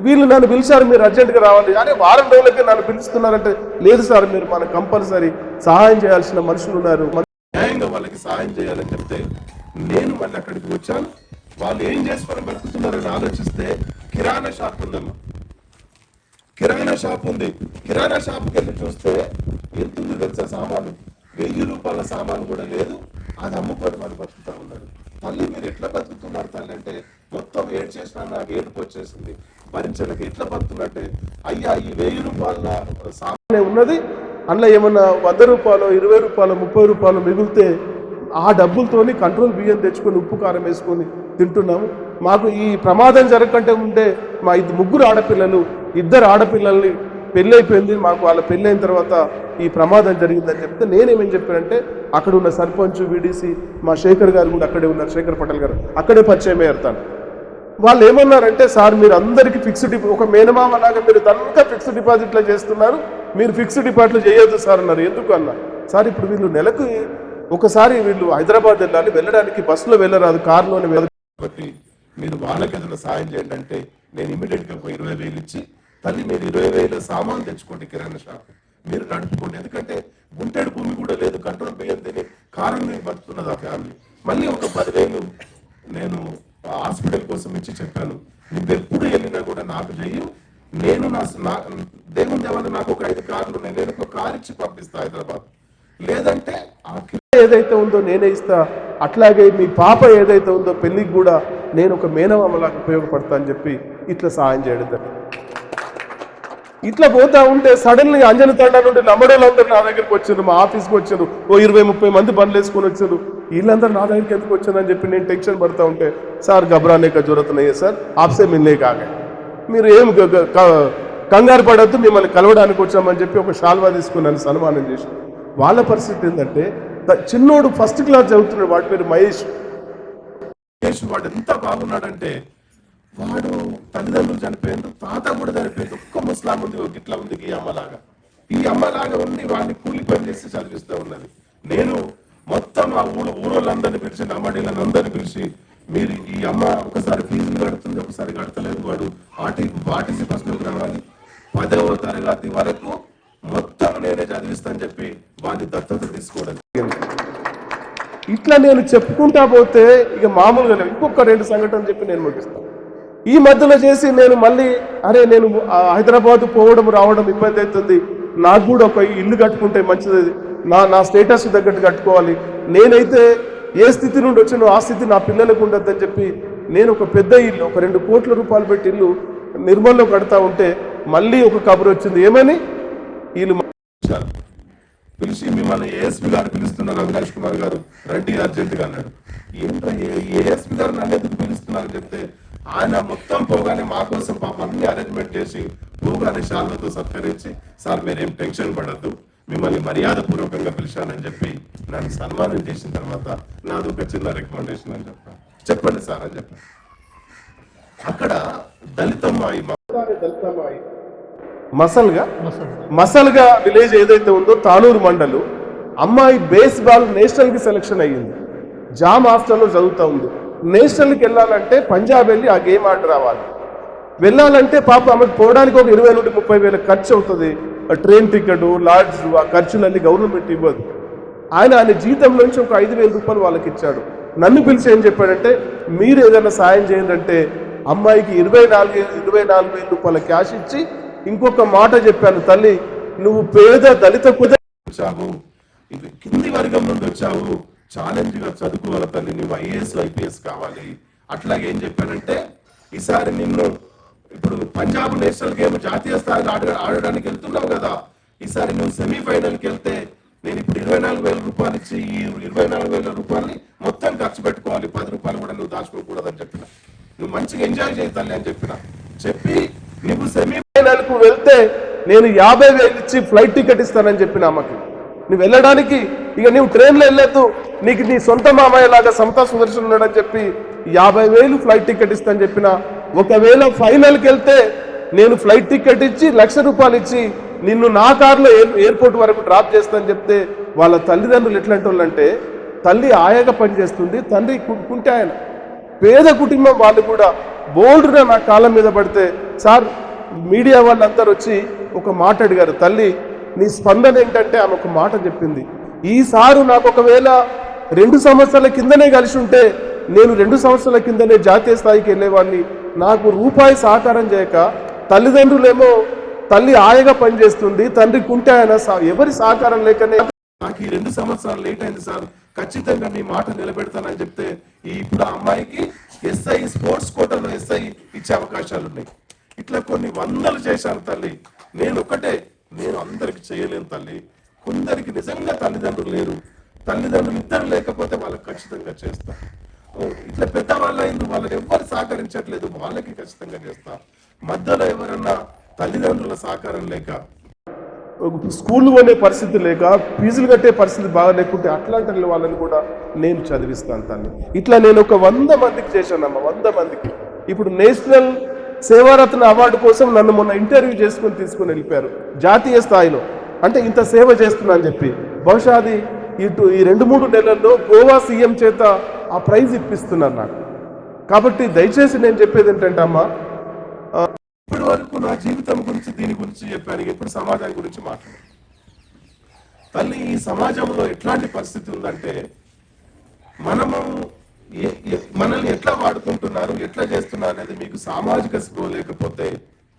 వీళ్ళు నన్ను పిలిచారు, మీరు అర్జెంటుగా రావాలి. అరే వారం రోజులకే నన్ను పిలుస్తున్నారంటే, లేదు సార్ మీరు మనకు కంపల్సరీ సహాయం చేయాల్సిన మనుషులు ఉన్నారు, న్యాయంగా వాళ్ళకి సహాయం చేయాలని చెప్తే నేను మళ్ళీ అక్కడికి వచ్చాను. వాళ్ళు ఏం చేసుకొని బతుకుతున్నారని ఆలోచిస్తే కిరాణా షాప్ ఉందమ్మా, కిరాణా షాప్ ఉంది. కిరాణా షాప్కి వెళ్ళి చూస్తే ఎంతుంది తెలుసా, సామాను 1000 రూపాయల సామాను కూడా లేదు. అది అమ్ముకొని వాళ్ళు బతుకుతా ఉన్నారు. తల్లి మీరు ఎట్లా బతుకుతున్నారు తల్లి అంటే, మొత్తం ఏడు చేసినా నాకు ఏడుపు వచ్చేసింది. భరించలేక ఎట్లా బతుకున్నట్టే అయ్యా ఈ 1000 రూపాయల సామాన్య ఉన్నది, అందులో ఏమన్నా 100 రూపాయలు 20 రూపాయలు 30 రూపాయలు మిగిలితే ఆ డబ్బులతోని కంట్రోల్ బియ్యం తెచ్చుకొని ఉప్పు కారం వేసుకొని తింటున్నాము. మాకు ఈ ప్రమాదం జరగకంటే ఉంటే మా ముగ్గురు ఆడపిల్లలు, 2 ఆడపిల్లల్ని పెళ్ళి అయిపోయింది, మాకు వాళ్ళ పెళ్ళి అయిన తర్వాత ఈ ప్రమాదం జరిగిందని చెప్తే నేనేమని చెప్పానంటే అక్కడ ఉన్న సర్పంచ్ వీడీసీ మా శేఖర్ గారు కూడా అక్కడే ఉన్నారు, శేఖర్ పటేల్ గారు అక్కడే పరిచయం అయ్యారు. వాళ్ళు ఏమన్నారంటే సార్ మీరు అందరికీ ఫిక్స్డ్ ఒక మేనమామ లాగా మీరు దంతా ఫిక్స్డ్ డిపాజిట్లో చేస్తున్నారు, మీరు ఫిక్స్డ్ డిపాజిట్లు చేయొద్దు సార్ అన్నారు. ఎందుకు అన్నా, సార్ ఇప్పుడు వీళ్ళు నెలకు ఒకసారి వీళ్ళు హైదరాబాద్ వెళ్ళడానికి బస్సులో వెళ్ళరాదు, కారులోనే వెళ్ళదు కాబట్టి మీరు వాళ్ళకి ఏదైనా సాయం చేయండి అంటే నేను ఇమీడియట్గా 20,000 ఇచ్చి తల్లి మీరు 20,000 సామాన్ తెచ్చుకోండి, కిరాణా షాప్ మీరు నడుపుకోండి, ఎందుకంటే గుంటెడు భూమి కూడా లేదు, కంట్రోల్ బియ్యం తిని కారం బతుకున్నది ఆ ఫ్యామిలీ. మళ్ళీ ఒక 10,000 నేను హాస్పిటల్ కోసం ఇచ్చి చెప్పాను, నువ్వు ఎప్పుడు వెళ్ళినా కూడా నాకు చెయ్యి, నేను నా దేవుని దేవాల నాకు ఒక 5 కార్లు ఉన్నాయి, నేను ఒక కారు ఇచ్చి పంపిస్తా హైదరాబాద్, లేదంటే ఆ ఏదైతే ఉందో నేనే ఇస్తా, అట్లాగే మీ పాప ఏదైతే ఉందో పెళ్లికి కూడా నేను ఒక మేనమామలాగా ఉపయోగపడతా అని చెప్పి ఇట్లా సహాయం చేయడం జరిగింది. ఇట్లా పోతా ఉంటే సడన్లీ అంజన తండా నుండి నమ్మడోళ్ళందరూ నా దగ్గరికి వచ్చారు, మా ఆఫీస్కి వచ్చారు, ఓ 20-30 మంది బండ్లు వేసుకొని వచ్చారు. వీళ్ళందరూ నా దగ్గరికి ఎందుకు వచ్చారని చెప్పి నేను టెన్షన్ పడతా ఉంటే సార్ घबराने का जरूरत नहीं है సార్, आपसे मिलने का आगे, మీరు ఏం కంగారు పడద్దు, మిమ్మల్ని కలవడానికి వచ్చామని చెప్పి ఒక షాల్వా తీసుకుని సన్మానం చేసి. వాళ్ళ పరిస్థితి ఏంటంటే చిన్నోడు 1st క్లాస్ చదువుతున్నాడు, వాడి పేరు మహేష్. వాడు ఎంత బాగున్నాడంటే వాడు తల్లిదండ్రులు చనిపోయింది, తాత కూడా చనిపోయింది, ఒక్క ముస్లాం ఉంది, ఒక ఇట్లా ఉంది ఈ అమ్మలాగా ఉండి వాడిని కూలి పని చేసి చదివిస్తూ ఉన్నది. నేను మొత్తం ఆ ఊరోళ్ళందరినీ పిలిచి నమ్మడీలను అందరినీ పిలిచి మీరు ఈ అమ్మ ఒకసారి ఫీజులు కడుతుంది, ఒకసారి కడతలేదు, వాడు ఆర్టీసీ బస్సులకు రావాలి, 10వ తరగతి వరకు మొత్తం నేనే చదివిస్తాను చెప్పి వాడిని దత్తత తీసుకోవడం. ఇట్లా నేను చెప్పుకుంటా పోతే ఇక మామూలుగా ఇంకొక 2 సంఘటనలు చెప్పి నేను ముగిస్తాను. ఈ మధ్యలో చేసి నేను మళ్ళీ నేను హైదరాబాద్ పోవడం రావడం ఇబ్బంది అవుతుంది, నాకు కూడా ఒక ఇల్లు కట్టుకుంటే మంచిది, నా స్టేటస్ తగ్గట్టు కట్టుకోవాలి, నేనైతే ఏ స్థితి నుండి వచ్చానో ఆ స్థితి నా పిల్లలకు ఉండద్దని చెప్పి నేను ఒక పెద్ద ఇల్లు, ఒక 2 కోట్ల రూపాయలు పెట్టి ఇల్లు నిర్మల్లో కడతా ఉంటే మళ్ళీ ఒక కబురు వచ్చింది, ఏమని వీళ్ళు పిలిచి మిమ్మల్ని ఏఎస్పీ గారు పిలుస్తున్నారు, అవినాష్ కుమార్ గారు రండి అర్జెంటుగా అన్నాడు. ఏంటో ఏఎస్పీ గారు నన్ను ఎందుకు పిలుస్తున్నారు చెప్తే ఆయన మొత్తం పోగానే మా కోసం పాప అన్ని అరేంజ్మెంట్ చేసి పోగానే శాలతో సత్కరించి సార్ మీరేం టెన్షన్ పడద్దు, మిమ్మల్ని మర్యాద పూర్వకంగా పిలిచానని చెప్పి నన్ను సన్మానం చేసిన తర్వాత నాది ఒక చిన్న రికమెండేషన్ అని చెప్పండి సార్ అని చెప్పాను. అక్కడ దళితమ్మాయి మసల్గా విలేజ్ ఏదైతే ఉందో తానూరు మండలు, అమ్మాయి బేస్బాల్ నేషనల్కి సెలెక్షన్ అయ్యింది, జామ్ హాస్టల్లో చదువుతూ ఉంది. నేషనల్కి వెళ్ళాలంటే పంజాబ్ వెళ్ళి ఆ గేమ్ ఆట రావాలి, వెళ్ళాలంటే పాప ఆమెకు పోవడానికి ఒక 20 నుండి 30 వేల ఖర్చు అవుతుంది, ట్రైన్ టికెట్ లాడ్జ్ ఆ ఖర్చులన్నీ గవర్నమెంట్ ఇవ్వదు. ఆయన జీతంలోంచి ఒక 5,000 రూపాయలు వాళ్ళకి ఇచ్చాడు. నన్ను పిలిచి ఏం చెప్పాడంటే మీరు ఏదైనా సాయం చేయండి అంటే అమ్మాయికి 24,000 రూపాయల క్యాష్ ఇచ్చి ఇంకొక మాట చెప్పాను, తల్లి నువ్వు పేద దళిత వచ్చావు, ఇది కింది వర్గం నుండి వచ్చావు, ఛాలెంజ్ గా చదువుకోవాలి తల్లి, నువ్వు IAS IPS కావాలి. అట్లాగే ఏం చెప్పానంటే ఈసారి నిన్ను ఇప్పుడు పంజాబ్ నేషనల్ గేమ్ జాతీయ స్థాయిలో ఆడడానికి వెళ్తున్నావు కదా, ఈసారి నువ్వు సెమీఫైనల్కి వెళ్తే నేను ఇప్పుడు 24,000 రూపాయలు ఇచ్చి ఈ 24,000 రూపాయలని మొత్తం ఖర్చు పెట్టుకోవాలి, 10 రూపాయలు కూడా నువ్వు దాచుకోకూడదని చెప్పిన, నువ్వు మంచిగా ఎంజాయ్ చేయాలి అని చెప్పి నువ్వు సెమీఫైనల్కు వెళ్తే నేను 50,000 ఇచ్చి ఫ్లైట్ టికెట్ ఇస్తానని చెప్పిన అమ్మకి. నువ్వు వెళ్ళడానికి ఇక నువ్వు ట్రైన్లో వెళ్ళొద్దు, నీకు నీ సొంత మామయ్య లాగా సమతా సుదర్శన్ ఉన్నాడని చెప్పి 50,000 ఫ్లైట్ టికెట్ ఇస్తానని చెప్పిన. ఒకవేళ ఫైనల్కి వెళ్తే నేను ఫ్లైట్ టికెట్ ఇచ్చి 1,00,000 రూపాయలు ఇచ్చి నిన్ను నా కారులో ఎయిర్పోర్ట్ వరకు డ్రాప్ చేస్తానని చెప్తే వాళ్ళ తల్లిదండ్రులు ఎట్లాంటి వాళ్ళు అంటే తల్లి ఆయాగా పనిచేస్తుంది, తండ్రి కుంటే ఆయన పేద కుటుంబం, వాళ్ళు కూడా బోల్డ్గా నా కాళ్ళ మీద పడితే సార్ మీడియా వాళ్ళందరూ వచ్చి ఒక మాట అడిగారు, తల్లి నీ స్పందన ఏంటంటే ఆమె ఒక మాట చెప్పింది, ఈసారి నాకు ఒకవేళ 2 సంవత్సరాల కిందనే కలిసి ఉంటే నేను 2 సంవత్సరాల కిందనే జాతీయ స్థాయికి వెళ్ళేవాడిని, నాకు రూపాయి సహకారం చేయక తల్లిదండ్రులేమో తల్లి ఆయగా పనిచేస్తుంది, తండ్రి కుంటే ఆయన ఎవరి సహకారం లేకనే నాకు ఈ 2 సంవత్సరాలు లేట్ అయింది సార్, ఖచ్చితంగా నీ మాట నిలబెడతానని చెప్తే ఇప్పుడు ఆ అమ్మాయికి SI స్పోర్ట్స్ కోటాలో SI ఇచ్చే అవకాశాలు ఉన్నాయి. ఇట్లా కొన్ని వందలు చేశాను తల్లి. నేను ఒకటే, నేను అందరికి చేయలేను తల్లి. కొందరికి నిజంగా తల్లిదండ్రులు లేరు, తల్లిదండ్రులు ఇద్దరు లేకపోతే వాళ్ళకి ఖచ్చితంగా చేస్తా. ఇట్లా పెద్దవాళ్ళు అయింది, వాళ్ళని ఎవరు సహకరించట్లేదు, వాళ్ళకి ఖచ్చితంగా చేస్తా. మధ్యలో ఎవరన్నా తల్లిదండ్రుల సహకారం లేక, స్కూల్ కొనే పరిస్థితి లేక, ఫీజులు కట్టే పరిస్థితి బాగా లేకుంటే అట్లాంటి వాళ్ళని కూడా నేను చదివిస్తాను తల్లి. ఇట్లా నేను ఒక 100 మందికి చేశానమ్మా, 100 మందికి. ఇప్పుడు నేషనల్ సేవారత్న అవార్డు కోసం నన్ను మొన్న ఇంటర్వ్యూ చేసుకుని తీసుకుని వెళ్ళిపోయారు జాతీయ స్థాయిలో. అంటే ఇంత సేవ చేస్తున్నా అని చెప్పి. బహుశా అది ఈ 2-3 నెలల్లో గోవా సీఎం చేత ఆ ప్రైజ్ ఇప్పిస్తున్నారు నాకు. కాబట్టి దయచేసి నేను చెప్పేది ఏంటంటే అమ్మా, ఇప్పటి వరకు నా జీవితం గురించి దీని గురించి చెప్పాను, ఇప్పుడు సమాజం గురించి మాట్లాడు తల్లి. ఈ సమాజంలో ఎట్లాంటి పరిస్థితి ఉందంటే, మనము మనల్ని ఎట్లా వాడుకుంటున్నారు, ఎట్లా చేస్తున్నారు అనేది మీకు సామాజిక స్పృహ లేకపోతే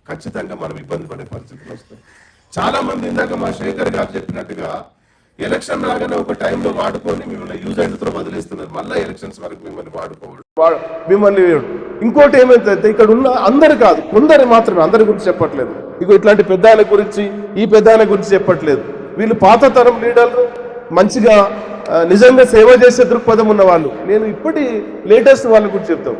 ఖచ్చితంగా మనం ఇబ్బంది పడే పరిస్థితులు వస్తాయి. చాలా మంది ఇందాక మా శేఖర్ గారు చెప్పినట్టుగా ఎలక్షన్ రాగానే ఒక టైంలో వాడుకొని మిమ్మల్ని యూజ్ అండ్ త్రో వదిలేస్తున్నారు, మళ్ళీ ఎలక్షన్స్ వరకు మిమ్మల్ని వాడుకోవడం. మిమ్మల్ని ఇంకోటి ఏమైతే ఇక్కడ ఉన్న అందరు కాదు, కొందరు మాత్రమే, అందరి గురించి చెప్పట్లేదు. ఇక ఇట్లాంటి పెద్ద ఆయన గురించి, ఈ పెద్ద ఆయన గురించి చెప్పట్లేదు. వీళ్ళు పాత తరం లీడర్లు, మంచిగా నిజంగా సేవ చేసే దృక్పథం ఉన్న వాళ్ళు. నేను ఇప్పటి లేటెస్ట్ వాళ్ళ గురించి చెప్తాం.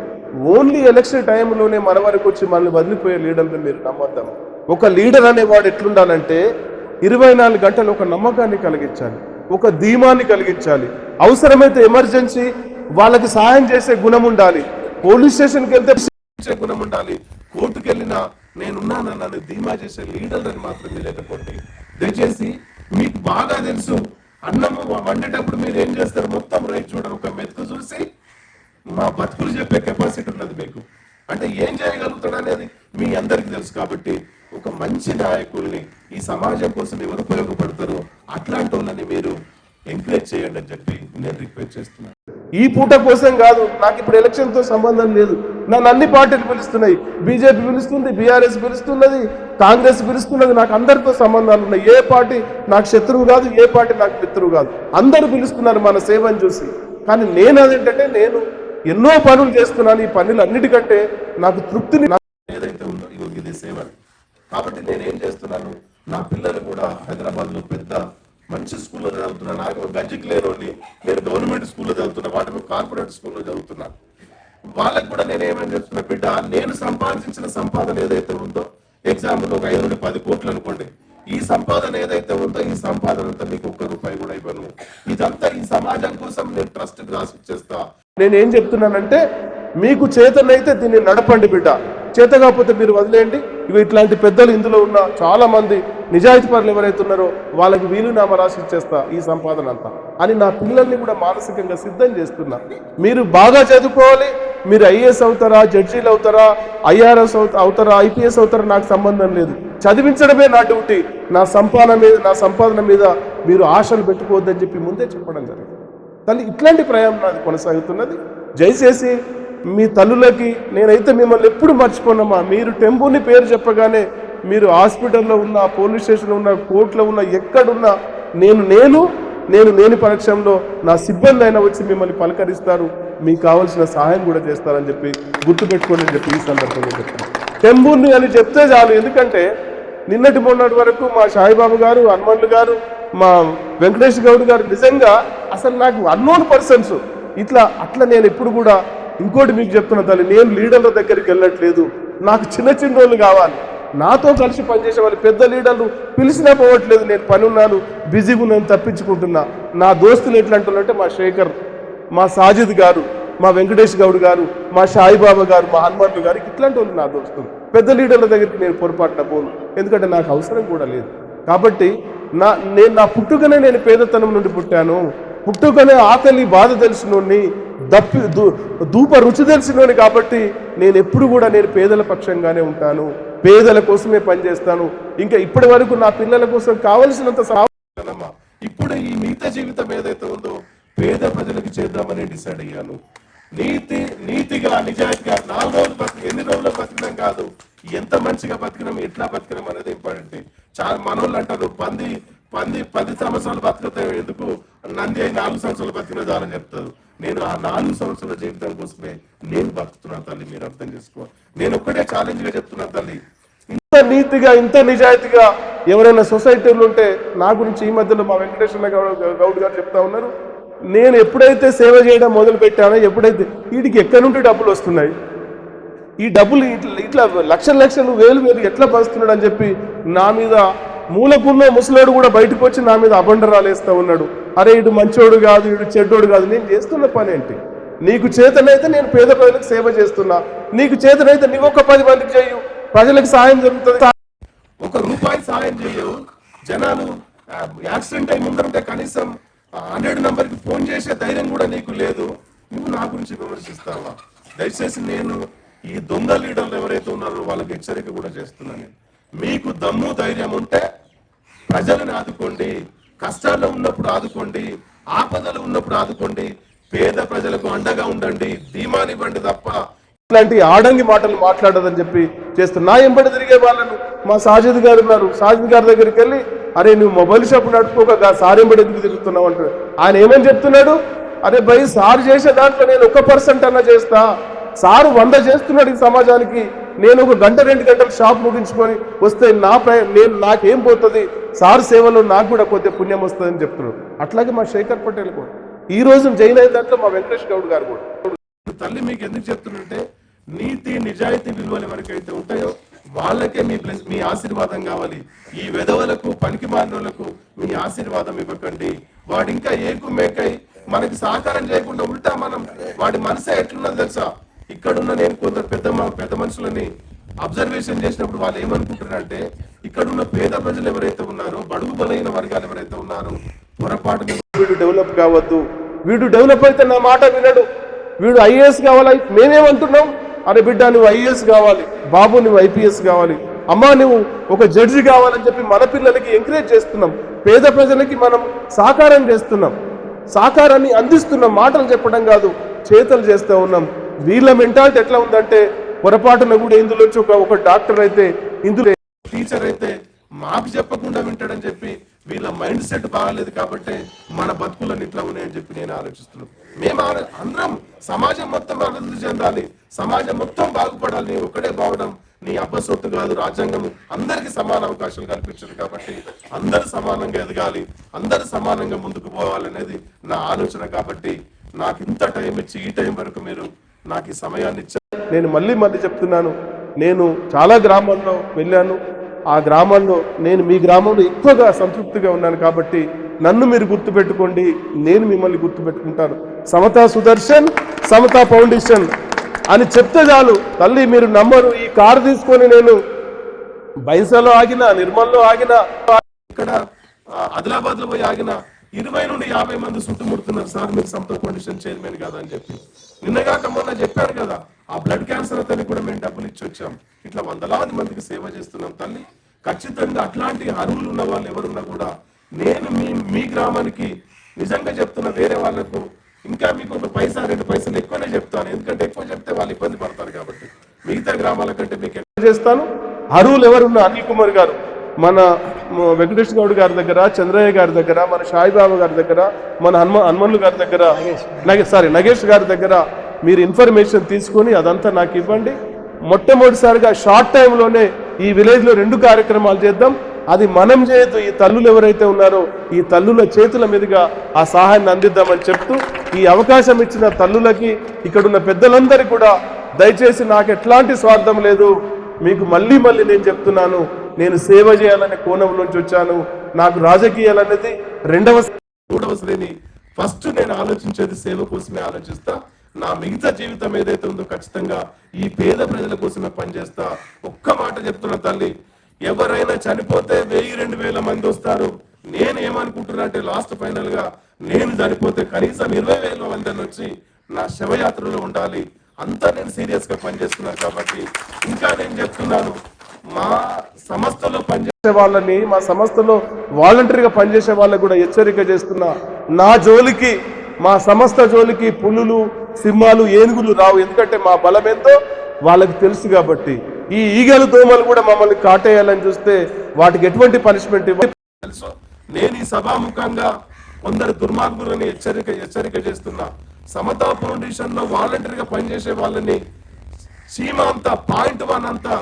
ఓన్లీ ఎలక్షన్ టైంలోనే మన వరకు వచ్చి మనల్ని వదిలిపోయే లీడర్లు మీరు నమ్మద్దాం. ఒక లీడర్ అనేవాడు ఎట్లుండాలంటే 24 గంటలు ఒక నమ్మకాన్ని కలిగించాలి, ఒక ధీమాన్ని కలిగించాలి. అవసరమైతే ఎమర్జెన్సీ వాళ్ళకి సహాయం చేసే గుణం ఉండాలి. పోలీస్ స్టేషన్కి వెళ్తే గుణం ఉండాలి. కోర్టుకు వెళ్ళినా నేనున్నానని నన్ను ధీమా చేసే లీడర్ అని మాత్రమే లేకపోతే, దయచేసి మీకు బాగా తెలుసు, అన్నము వండేటప్పుడు మీరు ఏం చేస్తారు, మొత్తం రైట్ చూడరు, ఒక మెతుకు చూసి మా బతుకులు చెప్పే కెపాసిటీ ఉన్నది మీకు. అంటే ఏం చేయగలుగుతాడు అనేది మీ అందరికి తెలుసు. కాబట్టి ఒక మంచి నాయకుల్ని, ఈ సమాజం కోసం ఎవరు ఉపయోగపడతారో అట్లాంటి వాళ్ళని మీరు ఎంకరేజ్ చేయండి అని చెప్పి నేను రిక్వెస్ట్ చేస్తున్నాను. ఈ పూట కోసం కాదు, నాకు ఇప్పుడు ఎలక్షన్ తో సంబంధం లేదు. నన్ను అన్ని పార్టీలు పిలుస్తున్నాయి, బీజేపీ పిలుస్తుంది, బీఆర్ఎస్ పిలుస్తున్నది, కాంగ్రెస్ పిలుస్తున్నది. నాకు అందరితో సంబంధాలు ఉన్నాయి. ఏ పార్టీ నాకు శత్రువు కాదు, ఏ పార్టీ నాకు మిత్రువు కాదు. అందరూ పిలుస్తున్నారు మన సేవను చూసి. కానీ నేను అదేంటంటే, నేను ఎన్నో పనులు చేస్తున్నాను. ఈ పనులు అన్నిటికంటే నాకు తృప్తిని ఏదైతే ఉందో ఇది సేవ. కాబట్టి నేనేం చేస్తున్నాను, నా పిల్లలు కూడా హైదరాబాద్ లో పెద్ద మంచి స్కూల్లో చదువుతున్నా. నాకు గంజికి లేరోని, నేను గవర్నమెంట్ స్కూల్లో చదువుతున్నా, వాటిని కార్పొరేట్ స్కూల్లో చదువుతున్నా. వాళ్ళకి కూడా నేను ఏమని చెప్తున్నా, బిడ్డ నేను సంపాదించిన సంపాదన ఏదైతే ఉందో, ఎగ్జాంపుల్ ఒక 5 నుండి 10 కోట్లు అనుకోండి, ఈ సంపాదన ఏదైతే ఉందో ఈ సంపాదన అంతా మీకు 1 రూపాయి కూడా ఇవ్వను. ఇదంతా ఈ సమాజం కోసం నేను ట్రస్ట్ రాసి ఇచ్చేస్తా. నేనేం చెప్తున్నానంటే, మీకు చేతనైతే దీన్ని నడపండి బిడ్డ, చేత కాకపోతే మీరు వదిలేయండి. ఇవి ఇట్లాంటి పెద్దలు ఇందులో ఉన్న చాలా మంది నిజాయితీ పరులు ఎవరైతే ఉన్నారో వాళ్ళకి వీలునామా రాసి ఇచ్చేస్తా ఈ సంపాదన అంతా అని నా పిల్లల్ని కూడా మానసికంగా సిద్ధం చేస్తున్నా. మీరు బాగా చదువుకోవాలి. మీరు ఐఏఎస్ అవుతారా, జడ్జీలు అవుతారా, ఐఆర్ఎస్ అవుతారా, ఐపీఎస్ అవుతారా, నాకు సంబంధం లేదు. చదివించడమే నా డ్యూటీ. నా సంపాదన మీద మీరు ఆశలు పెట్టుకోవద్దని చెప్పి ముందే చెప్పడం జరిగింది. తల్లి ఇట్లాంటి ప్రయాణం నాది కొనసాగుతున్నది. దయచేసి మీ తల్లులకి నేనైతే మిమ్మల్ని ఎప్పుడు మర్చిపోనమ్మా. మీరు టెంపుల్ని పేరు చెప్పగానే మీరు హాస్పిటల్లో ఉన్న, పోలీస్ స్టేషన్లో ఉన్న, కోర్టులో ఉన్న, ఎక్కడున్నా నేను లేని పరీక్షంలో నా సిబ్బంది అయినా వచ్చి మిమ్మల్ని పలకరిస్తారు, మీకు కావాల్సిన సహాయం కూడా చేస్తారని చెప్పి గుర్తుపెట్టుకోండి అని చెప్పి ఈ సందర్భంగా చెప్తాను. టెంపుల్ని అని చెప్తే చాలు. ఎందుకంటే నిన్నటి మొన్నటి వరకు మా సాయిబాబు గారు, హనుమంతులు గారు, మా వెంకటేష్ గౌడ్ గారు నిజంగా అసలు నాకు అన్నోన్ పర్సన్స్. అట్లా నేను ఎప్పుడు కూడా ఇంకోటి మీకు చెప్తున్నా తల్లి, నేను లీడర్ల దగ్గరికి వెళ్ళట్లేదు. నాకు చిన్న రోజులు కావాలి. నాతో కలిసి పనిచేసే వాళ్ళు పెద్ద లీడర్లు పిలిచినా పోవట్లేదు. నేను పని ఉన్నాను, బిజీగా ఉన్నాను, తప్పించుకుంటున్నా. నా దోస్తులు ఎట్లా అంటున్నారంటే, మా శేఖర్, మా సాజిద్ గారు, మా వెంకటేష్ గౌడ్ గారు, మా సాయిబాబా గారు, మా హనుమంతులు గారు, ఇట్లాంటి వాళ్ళు నా దోస్తులు. పెద్ద లీడర్ల దగ్గరికి నేను పొరపాటున పోను, ఎందుకంటే నాకు అవసరం కూడా లేదు. కాబట్టి నా పుట్టుకనే నేను పేదతనం నుండి పుట్టాను. పుట్టుకనే ఆకలి బాధ తెలిసినోడిని, ధూప రుచి తెలిసినోని. కాబట్టి నేను ఎప్పుడు కూడా నేను పేదల పక్షంగానే ఉంటాను, పేదల కోసమే పనిచేస్తాను. ఇంకా ఇప్పటి వరకు నా పిల్లల కోసం కావలసినంత ఇప్పుడు ఈ మిగతా జీవితం ఏదైతే ఉందో పేద ప్రజలకు చేద్దామని డిసైడ్ అయ్యాను. నీతిగా, నిజాయితీగా 4 రోజులు బతికి, ఎన్ని రోజులు బతికినాం కాదు, ఎంత మంచిగా బతికినాం, ఎట్లా బతికినాం అనేది ఇంపార్టెంట్. చాలా మనోళ్ళు అంటారు, పంది 10 సంవత్సరాలు బతుకుతాయి ఎందుకు, నంది 4 సంవత్సరాలు బతికిన చాలని చెప్తారు. నేను ఆ 4 సంవత్సరాల జీవితం కోసమే నేను బతుకుతున్నా తల్లి, మీరు అర్థం చేసుకోవాలి. నేను ఒక్కటే ఛాలెంజ్ గా చెప్తున్నా తల్లి, ఇంత నీతిగా ఇంత నిజాయితీగా ఎవరైనా సొసైటీలు ఉంటే, నా గురించి ఈ మధ్యలో మా వెంకటేశ్వర గౌడ్ గారు చెప్తా ఉన్నారు, నేను ఎప్పుడైతే సేవ చేయడం మొదలు పెట్టానో, ఎప్పుడైతే వీటికి ఎక్కడి నుండి డబ్బులు వస్తున్నాయి, ఈ డబ్బులు ఇట్లా లక్షలు లక్షలు వేలు వేలు ఎట్లా పంచుతున్నాడు అని చెప్పి నా మీద మూలకున్న ముసలాడు కూడా బయటకు వచ్చి నా మీద అబండరాలు వేస్తూ ఉన్నాడు. అరే ఇటు మంచోడు కాదు, ఇటు చెడ్డోడు కాదు. నేను చేస్తున్న పని ఏంటి? నీకు చేతనైతే నేను పేద ప్రజలకు సేవ చేస్తున్నా, నీకు చేతనైతే నీవు ఒక 10 మందికి చేయు, ప్రజలకు సాయం జరుగుతుంది. 1 రూపాయి సాయం చేయవు. జనాలు యాక్సిడెంట్ అయి ముందరంటే కనీసం 100 నంబర్కి ఫోన్ చేసే ధైర్యం కూడా నీకు లేదు. నువ్వు నా గురించి విమర్శిస్తావా? దయచేసి నేను ఈ దొంగ లీడర్లు ఎవరైతే ఉన్నారో వాళ్ళకి హెచ్చరిక కూడా చేస్తున్నాను. మీకు దమ్ము ధైర్యం ఉంటే ప్రజలను ఆదుకోండి, కష్టాల్లో ఉన్నప్పుడు ఆదుకోండి, ఆపదలు ఉన్నప్పుడు ఆదుకోండి, పేద ప్రజలకు అండగా ఉండండి, ధీమానివ్వండి తప్ప ఇట్లాంటి ఆడంగి మాటలు మాట్లాడదని చెప్పి చేస్తున్నా. నా ఎంబడి తిరిగే వాళ్ళను మా సాజిద్ గారు ఉన్నారు, సాజిద్ గారి దగ్గరికి వెళ్ళి, అరే నువ్వు మొబైల్ షాప్ నడుపుకోక సార్ ఎంబడి ఎందుకు తిరుగుతున్నావు అంటాడు. ఆయన ఏమని చెప్తున్నాడు, అరే భయ్ సార్ చేసే దాంట్లో నేను 1% అన్నా చేస్తా, సారు 100 చేస్తున్నాడు ఈ సమాజానికి, నేను 1 గంట 2 గంటలు షాప్ ముగించుకొని వస్తే నాకేం పోతుంది, సార్ సేవలో నాకు కూడా కొద్దిగా పుణ్యం వస్తుందని చెప్తున్నాడు. అట్లాగే మా శేఖర్ పటేల్ కూడా ఈ రోజు జైన్ అయిన దాంట్లో మా వెంకటేష్ గౌడ్ గారు కూడా. తల్లి మీకు ఎందుకు చెప్తుంటే, నీతి నిజాయితీ విలువలు ఎవరికైతే ఉంటాయో వాళ్ళకే మీ ఆశీర్వాదం కావాలి. ఈ వెధవలకు పనికి మారినోళ్లకు మీ ఆశీర్వాదం ఇవ్వకండి. వాడు ఇంకా ఏకు మేకై మనకి సహకారం చేయకుండా ఉల్టా మనం వాడి మనసే ఎట్లున్నది తెలుసా? ఇక్కడున్న నేను కొందరు పెద్ద మనుషులని అబ్జర్వేషన్ చేసినప్పుడు వాళ్ళు ఏమనుకుంటారంటే, ఇక్కడున్న పేద ప్రజలు ఎవరైతే ఉన్నారో, బడుగు బలైన వర్గాలు ఎవరైతే ఉన్నారో, పొరపాటుగా వీడు డెవలప్ కావద్దు, వీడు డెవలప్ అయితే నా మాట వినడు, వీడు ఐఏఎస్ కావాలి. మేమేమంటున్నాం, అరే బిడ్డ నువ్వు ఐఏఎస్ కావాలి, బాబు నువ్వు ఐపీఎస్ కావాలి, అమ్మా నువ్వు ఒక జడ్జి కావాలని చెప్పి మన పిల్లలకి ఎంకరేజ్ చేస్తున్నాం. పేద ప్రజలకి మనం సహకారం చేస్తున్నాం, సహకారాన్ని అందిస్తున్నాం. మాటలు చెప్పడం కాదు, చేతలు చేస్తూ ఉన్నాం. వీళ్ళ మెంటాలిటీ ఎట్లా ఉందంటే, పొరపాటున కూడా ఇందులోంచి ఒక డాక్టర్ అయితే, ఇందులో టీచర్ అయితే మాకు చెప్పకుండా వింటాడని చెప్పి వీళ్ళ మైండ్ సెట్ బాగాలేదు. కాబట్టి మన బతుకులను ఇట్లా ఉన్నాయని చెప్పి నేను ఆలోచిస్తున్నాను. మేము అందరం సమాజం మొత్తం అభివృద్ధి చెందాలి, సమాజం మొత్తం బాగుపడాలి. నీ ఒక్కడే బాగడం నీ అబ్బసొత్తు కాదు. రాజ్యాంగం అందరికి సమాన అవకాశాలు కల్పించింది కాబట్టి అందరు సమానంగా ఎదగాలి, అందరు సమానంగా ముందుకు పోవాలనేది నా ఆలోచన. కాబట్టి నాకు ఇంత టైం ఇచ్చి ఈ టైం వరకు మీరు నాకు ఈ సమయాన్ని ఇచ్చారు. నేను మళ్ళీ చెప్తున్నాను, నేను చాలా గ్రామాల్లో వెళ్ళాను. ఆ గ్రామాల్లో నేను మీ గ్రామంలో ఎక్కువగా సంతృప్తిగా ఉన్నాను. కాబట్టి నన్ను మీరు గుర్తుపెట్టుకోండి, నేను మిమ్మల్ని గుర్తుపెట్టుకుంటాను. సమతా సుదర్శన్, సమతా ఫౌండేషన్ అని చెప్తే చాలు తల్లి, మీరు నమ్మరు. ఈ కారు తీసుకొని నేను బైసలో ఆగినా, నిర్మల్లో ఆగినా, ఇక్కడ ఆదిలాబాద్ లో పోయి ఆగినా 20 నుండి 50 మంది చుట్టుముడుతున్నారు, సార్ మీరు సమతా ఫౌండేషన్ చైర్మన్ కదా అని చెప్పి. నిన్నగాక మొన్న చెప్పారు కదా, ఆ బ్లడ్ క్యాన్సర్ అతని కూడా మేము డబ్బులు ఇచ్చి వచ్చాం. ఇట్లా వందలాది మందికి సేవ చేస్తున్నాం తల్లి. ఖచ్చితంగా అట్లాంటి అర్హులు ఉన్న వాళ్ళు ఎవరున్నా కూడా నేను మీ గ్రామానికి నిజంగా చెప్తున్న, వేరే వాళ్ళకు ఇంకా మీకు 1 పైసా 2 పైసలు ఎక్కువనే చెప్తాను. ఎందుకంటే ఎక్కువ చెప్తే వాళ్ళు ఇబ్బంది పడతారు కాబట్టి మిగతా గ్రామాల కంటే మీకు ఎక్కువ చేస్తాను. అర్హులు ఎవరున్నా అనిల్ కుమార్ గారు, మన వెంకటేష్ గౌడ్ గారి దగ్గర, చంద్రయ్య గారి దగ్గర, మన సాయిబాబా గారి దగ్గర, మన హనుమన్లు గారి దగ్గర, నగేష్ గారి దగ్గర మీరు ఇన్ఫర్మేషన్ తీసుకొని అదంతా నాకు ఇవ్వండి. మొట్టమొదటిసారిగా షార్ట్ టైంలోనే ఈ విలేజ్లో 2 కార్యక్రమాలు చేద్దాం. అది మనం చేయొద్దు, ఈ తల్లులు ఎవరైతే ఉన్నారో ఈ తల్లుల చేతుల మీదుగా ఆ సహాయాన్ని అందిద్దామని చెప్తూ, ఈ అవకాశం ఇచ్చిన తల్లులకి, ఇక్కడున్న పెద్దలందరికీ కూడా దయచేసి నాకు ఎట్లాంటి స్వార్థం లేదు. మీకు మళ్ళీ నేను చెప్తున్నాను, నేను సేవ చేయాలనే కోణం నుంచి వచ్చాను. నాకు రాజకీయాలనేది 2వ శ్రేణి. ఫస్ట్ నేను ఆలోచించేది సేవ కోసమే ఆలోచిస్తా. నా మిగతా జీవితం ఏదైతే ఉందో ఖచ్చితంగా ఈ పేద ప్రజల కోసమే పనిచేస్తా. ఒక్క మాట చెప్తున్నా తల్లి, ఎవరైనా చనిపోతే 1000-2000 మంది వస్తారు. నేను ఏమనుకుంటున్నా అంటే, లాస్ట్ ఫైనల్ గా నేను చనిపోతే కనీసం 20,000 మంది వచ్చి నా శవయాత్రలో ఉండాలి. అంతా నేను సీరియస్ గా పనిచేస్తున్నాను. కాబట్టి ఇంకా నేను చెప్తున్నాను, మా సంస్థలో పనిచేసే వాళ్ళని, మా సంస్థలో వాలంటరీగా పనిచేసే వాళ్ళకి కూడా హెచ్చరిక చేస్తున్నా, నా జోలికి, మా సంస్థ జోలికి పులులు, సింహాలు, ఏనుగులు రావు. ఎందుకంటే మా బలం ఏందో వాళ్ళకి తెలుసు. కాబట్టి ఈ ఈగలు, దోమలు కూడా మమ్మల్ని కాటేయాలని చూస్తే వాటికి ఎటువంటి పనిష్మెంట్ ఇవ్వాలి తెలుసు. నేను ఈ సభాముఖంగా కొందరు దుర్మార్గులని హెచ్చరిక చేస్తున్నా. సమతా ఫౌండేషన్ లో వాలంటీర్గా పనిచేసే వాళ్ళని సీమ అంతా .1 అంతా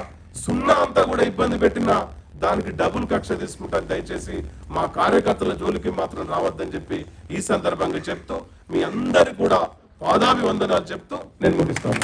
0 అంతా కూడా ఇబ్బంది పెట్టినా దానికి డబుల్ కక్ష తీసుకుంటాను. దయచేసి మా కార్యకర్తల జోలికి మాత్రం రావద్దని చెప్పి ఈ సందర్భంగా చెప్తూ మీ అందరికి కూడా పాదాభివందనాలు చెప్తూ నేను ముగిస్తాను.